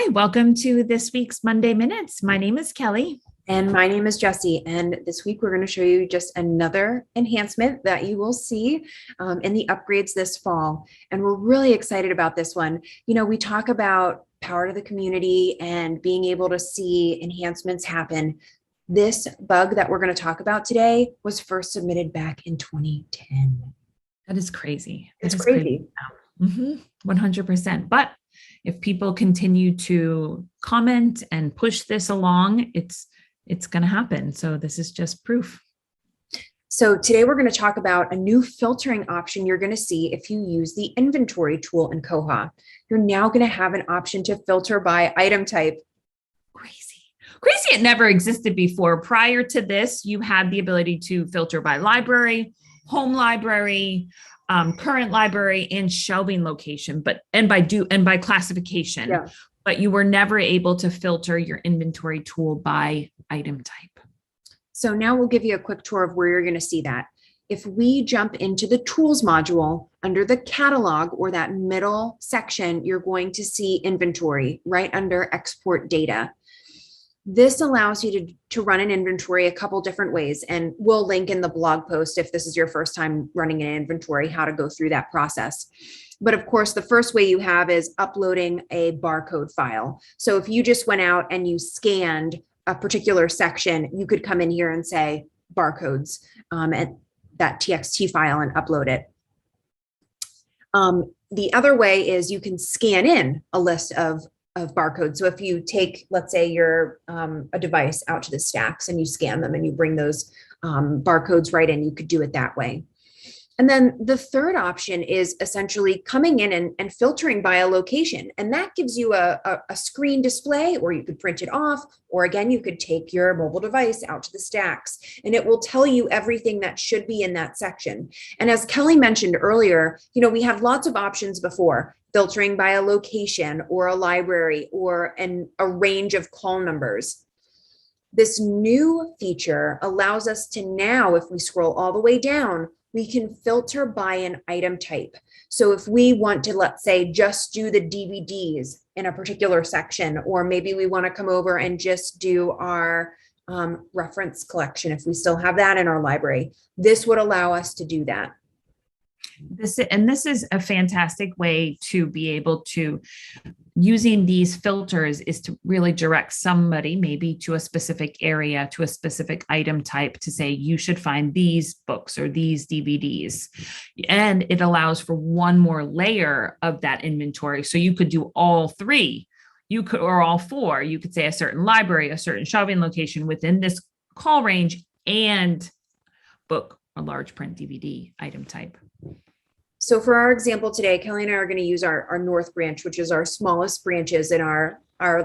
Hi, welcome to this week's Monday Minutes. My name is Kelly. And my name is Jessie. And this week we're going to show you just another enhancement that you will see in the upgrades this fall. And we're really excited about this one. You know, we talk about power to the community and being able to see enhancements happen. This bug that we're going to talk about today was first submitted back in 2010. That is crazy. It's crazy. 100%. But if people continue to comment and push this along, it's going to happen. So this is just proof. So today we're going to talk about a new filtering option you're going to see if you use the inventory tool in Koha. You're now going to have an option to filter by item type. Crazy. It never existed before. Prior to this, you had the ability to filter by library, home library, current library, and shelving location, and by classification. Yeah. But you were never able to filter your inventory tool by item type. So now we'll give you a quick tour of where you're going to see that. If we jump into the tools module under the catalog or that middle section, you're going to see inventory right under export data. This allows you to run an inventory a couple different ways, and we'll link in the blog post if this is your first time running an inventory, how to go through that process. But of course, the first way you have is uploading a barcode file. So if you just went out and you scanned a particular section, you could come in here and say barcodes and that TXT file and upload it. The other way is you can scan in a list of barcodes. So if you take, let's say you're a device out to the stacks and you scan them and you bring those barcodes right in, you could do it that way. And then the third option is essentially coming in and filtering by a location. And that gives you a screen display, or you could print it off, or again, you could take your mobile device out to the stacks and it will tell you everything that should be in that section. And as Kelly mentioned earlier, you know, we had lots of options before, filtering by a location or a library or a range of call numbers. This new feature allows us to now, if we scroll all the way down, we can filter by an item type. So if we want to, let's say, just do the DVDs in a particular section, or maybe we want to come over and just do our reference collection, if we still have that in our library, this would allow us to do that. This is a fantastic way to be able to, using these filters is to really direct somebody maybe to a specific area, to a specific item type, to say you should find these books or these DVDs. And it allows for one more layer of that inventory. So you could do all three, or all four. You could say a certain library, a certain shelving location within this call range, and book or large print DVD item type. So for our example today, Kelly and I are going to use our North branch, which is our smallest branches in our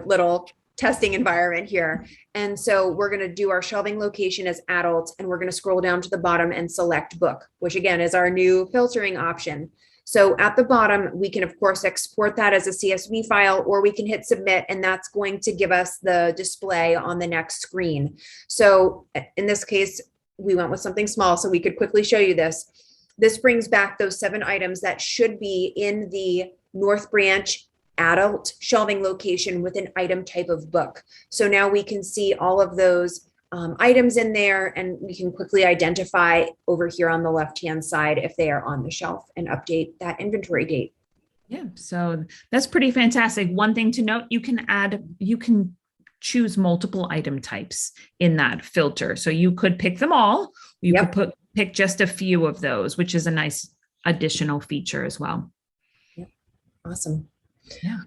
little testing environment here. And so we're going to do our shelving location as adults, and we're going to scroll down to the bottom and select book, which again is our new filtering option. So at the bottom, we can of course export that as a CSV file, or we can hit submit, and that's going to give us the display on the next screen. So in this case, we went with something small so we could quickly show you this. This brings back those 7 items that should be in the North Branch adult shelving location with an item type of book. So now we can see all of those items in there, and we can quickly identify over here on the left-hand side if they are on the shelf and update that inventory date. Yeah, so that's pretty fantastic. One thing to note, you can choose multiple item types in that filter. So you could pick them all. You could pick just a few of those, which is a nice additional feature as well. Yep. Awesome. Yeah.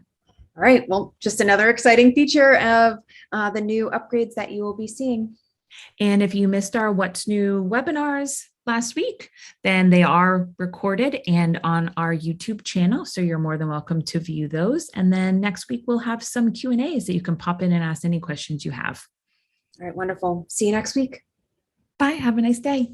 All right. Well, just another exciting feature of the new upgrades that you will be seeing. And if you missed our What's New webinars last week, then they are recorded and on our YouTube channel. So you're more than welcome to view those. And then next week, we'll have some Q&As that you can pop in and ask any questions you have. All right. Wonderful. See you next week. Bye. Have a nice day.